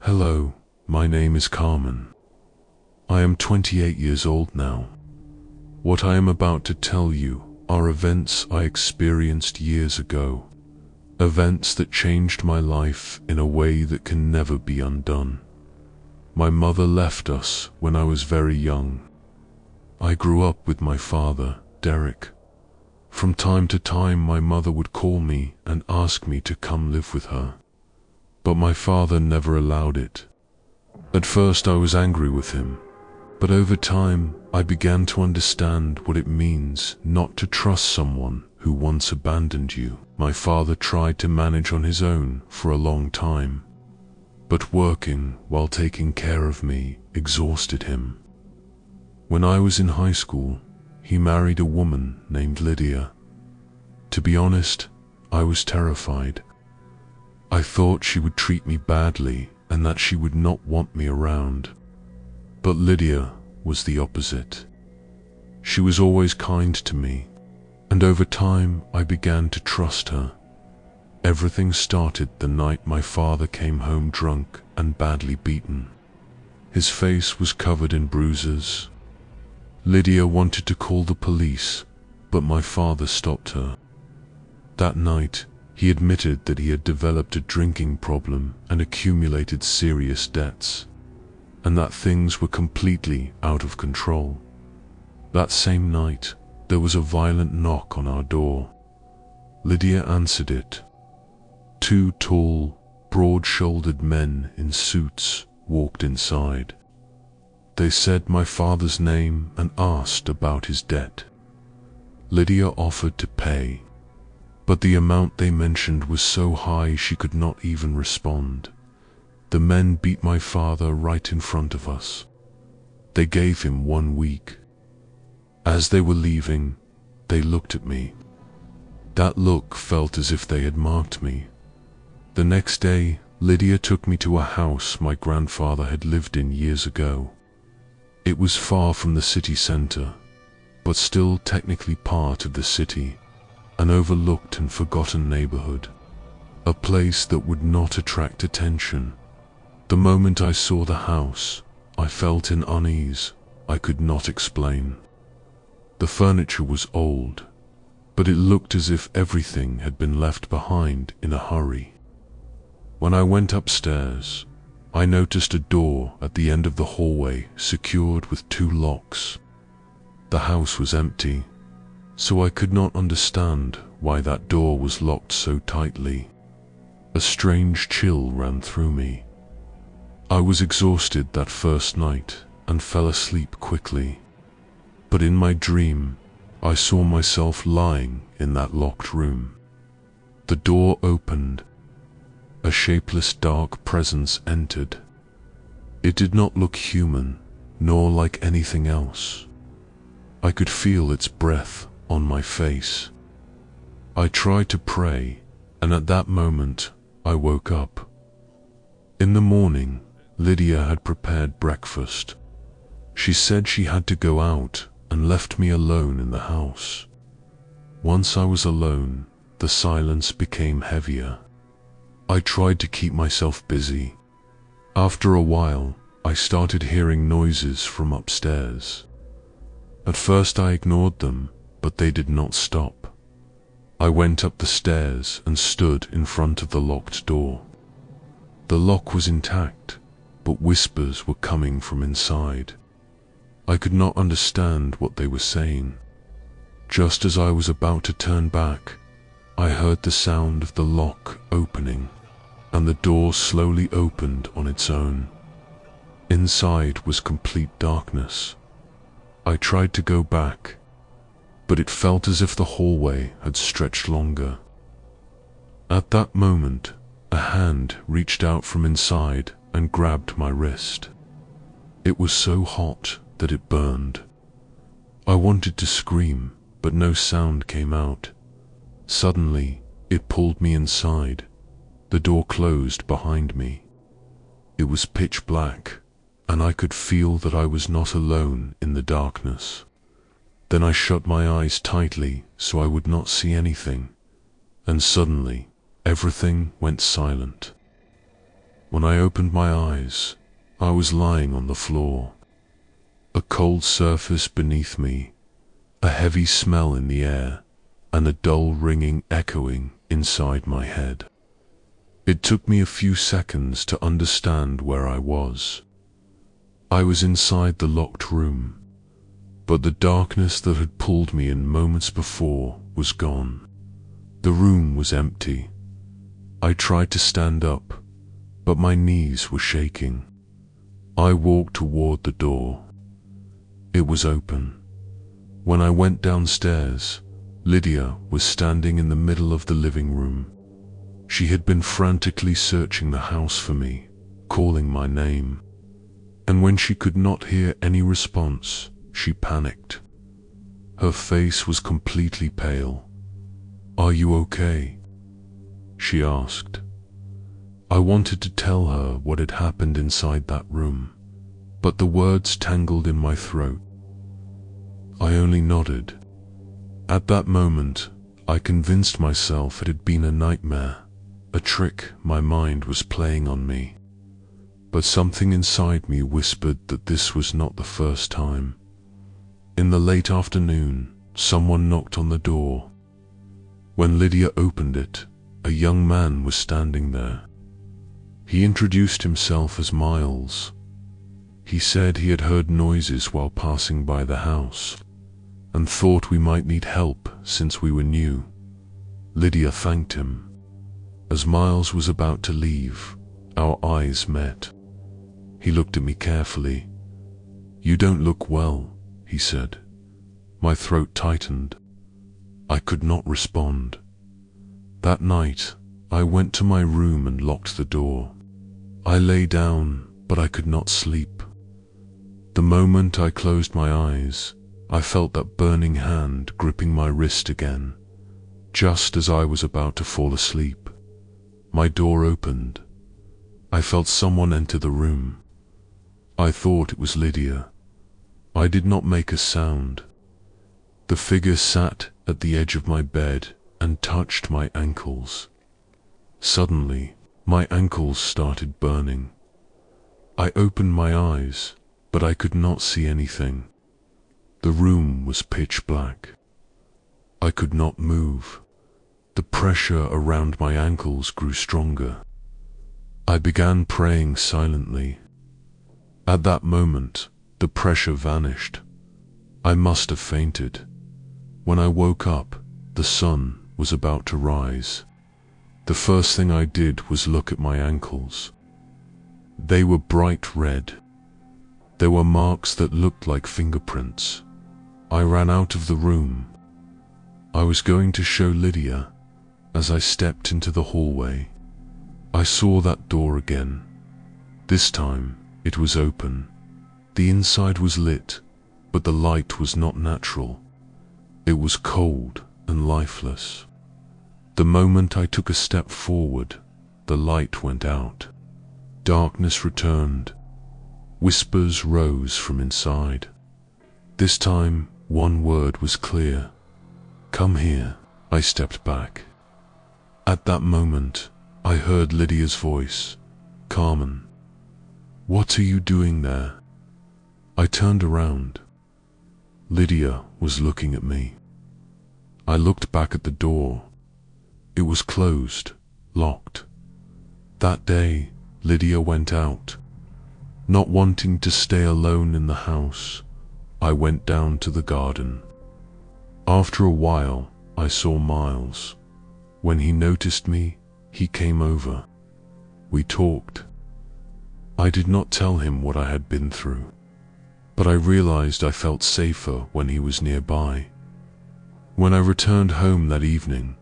Hello, my name is Carmen. I am 28 years old now. What I am about to tell you are events I experienced years ago. Events that changed my life in a way that can never be undone. My mother left us when I was very young. I grew up with my father, Derek. From time to time, my mother would call me and ask me to come live with her. But my father never allowed it. At first I was angry with him, but over time I began to understand what it means not to trust someone who once abandoned you. My father tried to manage on his own for a long time, but working while taking care of me exhausted him. When I was in high school, he married a woman named Lydia. To be honest, I was terrified. I thought she would treat me badly and that she would not want me around. But Lydia was the opposite. She was always kind to me, and over time I began to trust her. Everything started the night my father came home drunk and badly beaten. His face was covered in bruises. Lydia wanted to call the police, but my father stopped her. That night, he admitted that he had developed a drinking problem and accumulated serious debts, and that things were completely out of control. That same night, there was a violent knock on our door. Lydia answered it. Two tall, broad-shouldered men in suits walked inside. They said my father's name and asked about his debt. Lydia offered to pay, but the amount they mentioned was so high she could not even respond. The men beat my father right in front of us. They gave him 1 week. As they were leaving, they looked at me. That look felt as if they had marked me. The next day, Lydia took me to a house my grandfather had lived in years ago. It was far from the city center, but still technically part of the city. An overlooked and forgotten neighborhood, a place that would not attract attention. The moment I saw the house, I felt an unease I could not explain. The furniture was old, but it looked as if everything had been left behind in a hurry. When I went upstairs, I noticed a door at the end of the hallway secured with 2 locks. The house was empty, so I could not understand why that door was locked so tightly. A strange chill ran through me. I was exhausted that first night and fell asleep quickly. But in my dream, I saw myself lying in that locked room. The door opened. A shapeless dark presence entered. It did not look human, nor like anything else. I could feel its breath on my face. I tried to pray, and at that moment, I woke up. In the morning, Lydia had prepared breakfast. She said she had to go out and left me alone in the house. Once I was alone, the silence became heavier. I tried to keep myself busy. After a while, I started hearing noises from upstairs. At first I ignored them, but they did not stop. I went up the stairs and stood in front of the locked door. The lock was intact, but whispers were coming from inside. I could not understand what they were saying. Just as I was about to turn back, I heard the sound of the lock opening, and the door slowly opened on its own. Inside was complete darkness. I tried to go back, but it felt as if the hallway had stretched longer. At that moment, a hand reached out from inside and grabbed my wrist. It was so hot that it burned. I wanted to scream, but no sound came out. Suddenly, it pulled me inside. The door closed behind me. It was pitch black, and I could feel that I was not alone in the darkness. Then I shut my eyes tightly so I would not see anything, and suddenly everything went silent. When I opened my eyes, I was lying on the floor. A cold surface beneath me, a heavy smell in the air, and a dull ringing echoing inside my head. It took me a few seconds to understand where I was. I was inside the locked room, but the darkness that had pulled me in moments before was gone. The room was empty. I tried to stand up, but my knees were shaking. I walked toward the door. It was open. When I went downstairs, Lydia was standing in the middle of the living room. She had been frantically searching the house for me, calling my name. And when she could not hear any response, she panicked. Her face was completely pale. "Are you okay?" she asked. I wanted to tell her what had happened inside that room, but the words tangled in my throat. I only nodded. At that moment, I convinced myself it had been a nightmare, a trick my mind was playing on me. But something inside me whispered that this was not the first time. In the late afternoon, someone knocked on the door. When Lydia opened it, a young man was standing there. He introduced himself as Miles. He said he had heard noises while passing by the house, and thought we might need help since we were new. Lydia thanked him. As Miles was about to leave, our eyes met. He looked at me carefully. "You don't look well," he said. My throat tightened. I could not respond. That night, I went to my room and locked the door. I lay down, but I could not sleep. The moment I closed my eyes, I felt that burning hand gripping my wrist again, just as I was about to fall asleep. My door opened. I felt someone enter the room. I thought it was Lydia. I did not make a sound. The figure sat at the edge of my bed and touched my ankles. Suddenly, my ankles started burning. I opened my eyes, but I could not see anything. The room was pitch black. I could not move. The pressure around my ankles grew stronger. I began praying silently. At that moment, the pressure vanished. I must have fainted. When I woke up, the sun was about to rise. The first thing I did was look at my ankles. They were bright red. There were marks that looked like fingerprints. I ran out of the room. I was going to show Lydia. As I stepped into the hallway, I saw that door again. This time, it was open. The inside was lit, but the light was not natural. It was cold and lifeless. The moment I took a step forward, the light went out. Darkness returned. Whispers rose from inside. This time, one word was clear. "Come here." I stepped back. At that moment, I heard Lydia's voice. "Carmen, what are you doing there?" I turned around. Lydia was looking at me. I looked back at the door. It was closed, locked. That day, Lydia went out. Not wanting to stay alone in the house, I went down to the garden. After a while, I saw Miles. When he noticed me, he came over. We talked. I did not tell him what I had been through, but I realized I felt safer when he was nearby. When I returned home that evening,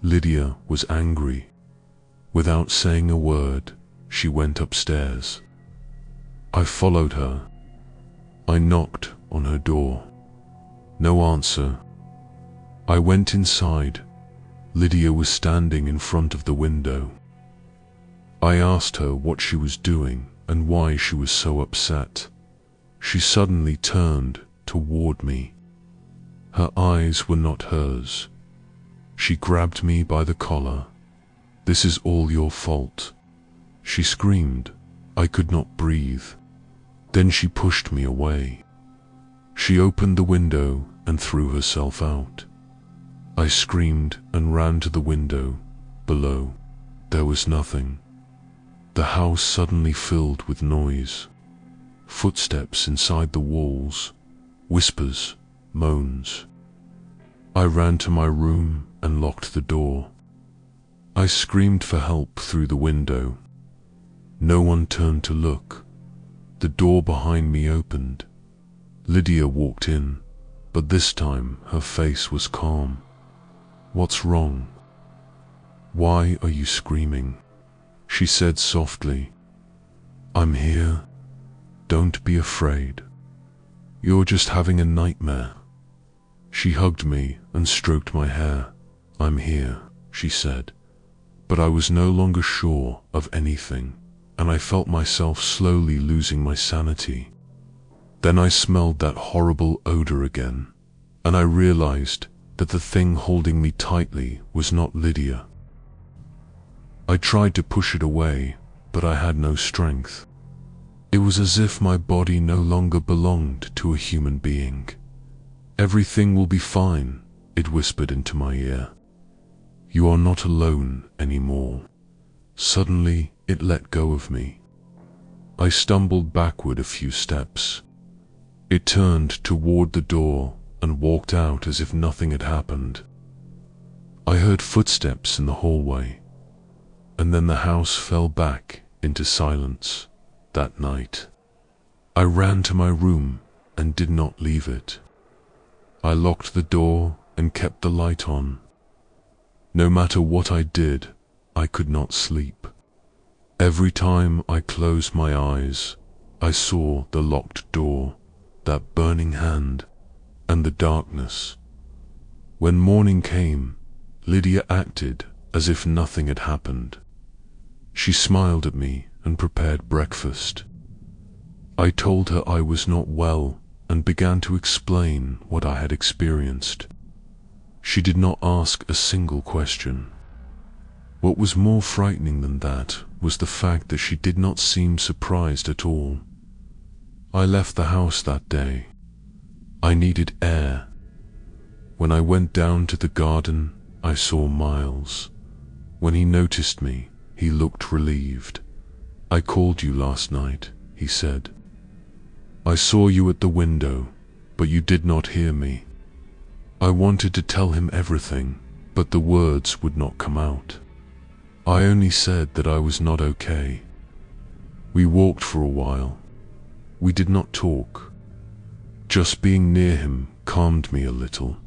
Lydia was angry. Without saying a word, she went upstairs. I followed her. I knocked on her door. No answer. I went inside. Lydia was standing in front of the window. I asked her what she was doing and why she was so upset. She suddenly turned toward me. Her eyes were not hers. She grabbed me by the collar. "This is all your fault," She screamed. I could not breathe. Then she pushed me away. She opened the window and threw herself out. I screamed and ran to the window. Below, there was nothing. The house suddenly filled with noise. Footsteps inside the walls, whispers, moans. I ran to my room and locked the door. I screamed for help through the window. No one turned to look. The door behind me opened. Lydia walked in, but this time her face was calm. "What's wrong? Why are you screaming?" She said softly. "I'm here. Don't be afraid. You're just having a nightmare." She hugged me and stroked my hair. "I'm here," she said, but I was no longer sure of anything, and I felt myself slowly losing my sanity. Then I smelled that horrible odor again, and I realized that the thing holding me tightly was not Lydia. I tried to push it away, but I had no strength. It was as if my body no longer belonged to a human being. "Everything will be fine," it whispered into my ear. "You are not alone anymore." Suddenly, it let go of me. I stumbled backward a few steps. It turned toward the door and walked out as if nothing had happened. I heard footsteps in the hallway, and then the house fell back into silence. That night, I ran to my room and did not leave it. I locked the door and kept the light on. No matter what I did, I could not sleep. Every time I closed my eyes, I saw the locked door, that burning hand, and the darkness. When morning came, Lydia acted as if nothing had happened. She smiled at me and prepared breakfast. I told her I was not well and began to explain what I had experienced. She did not ask a single question. What was more frightening than that was the fact that she did not seem surprised at all. I left the house that day. I needed air. When I went down to the garden, I saw Miles. When he noticed me, he looked relieved. "I called you last night," he said. "I saw you at the window, but you did not hear me." I wanted to tell him everything, but the words would not come out. I only said that I was not okay. We walked for a while. We did not talk. Just being near him calmed me a little.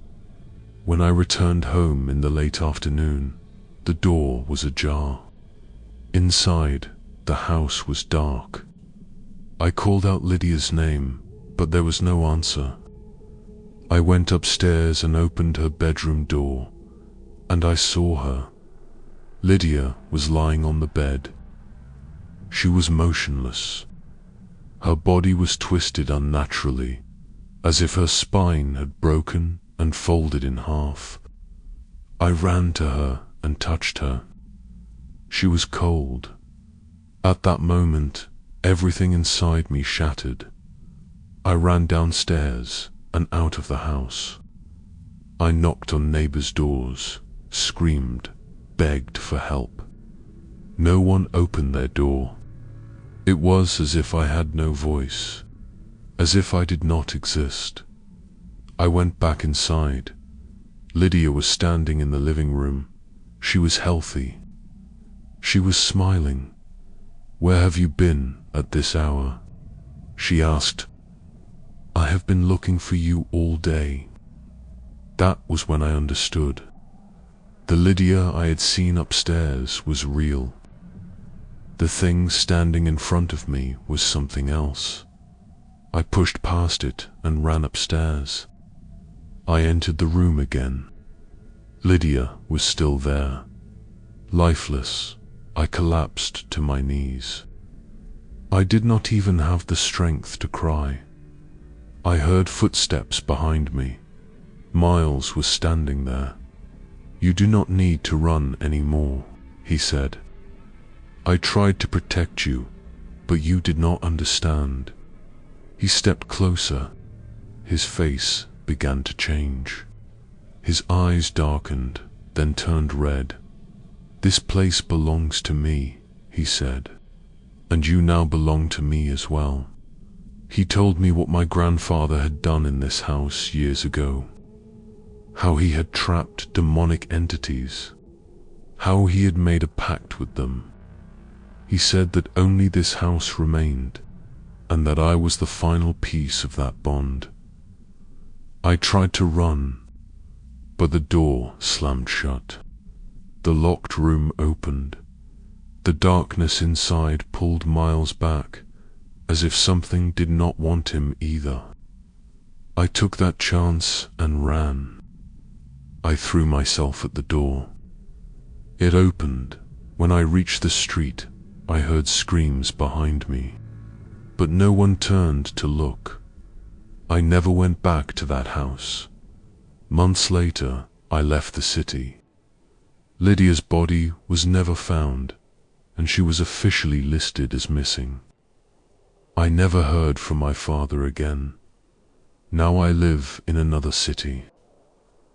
When I returned home in the late afternoon, the door was ajar. Inside, the house was dark. I called out Lydia's name, but there was no answer. I went upstairs and opened her bedroom door, and I saw her. Lydia was lying on the bed. She was motionless. Her body was twisted unnaturally, as if her spine had broken and folded in half. I ran to her and touched her. She was cold. At that moment, everything inside me shattered. I ran downstairs and out of the house. I knocked on neighbors' doors, screamed, begged for help. No one opened their door. It was as if I had no voice, as if I did not exist. I went back inside. Lydia was standing in the living room. She was healthy. She was smiling. "Where have you been at this hour?" she asked. "I have been looking for you all day." That was when I understood. The Lydia I had seen upstairs was real. The thing standing in front of me was something else. I pushed past it and ran upstairs. I entered the room again. Lydia was still there. Lifeless, I collapsed to my knees. I did not even have the strength to cry. I heard footsteps behind me. Miles was standing there. "You do not need to run anymore," he said. I tried to protect you, but you did not understand." He stepped closer. His face began to change. His eyes darkened, then turned red. "This place belongs to me," he said, "and you now belong to me as well." He told me what my grandfather had done in this house years ago, how he had trapped demonic entities, how he had made a pact with them. He said that only this house remained, and that I was the final piece of that bond. I tried to run, but the door slammed shut. The locked room opened. The darkness inside pulled miles back, as if something did not want him either. I took that chance and ran. I threw myself at the door. It opened. When I reached the street, I heard screams behind me, but no one turned to look. I never went back to that house. Months later, I left the city. Lydia's body was never found, and she was officially listed as missing. I never heard from my father again. Now I live in another city.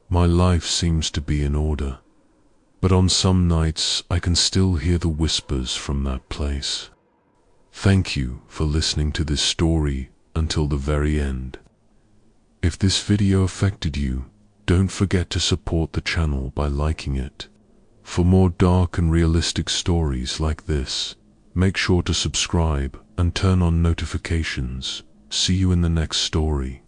My life seems to be in order, but on some nights I can still hear the whispers from that place. Thank you for listening to this story until the very end. If this video affected you, don't forget to support the channel by liking it. For more dark and realistic stories like this, make sure to subscribe and turn on notifications. See you in the next story.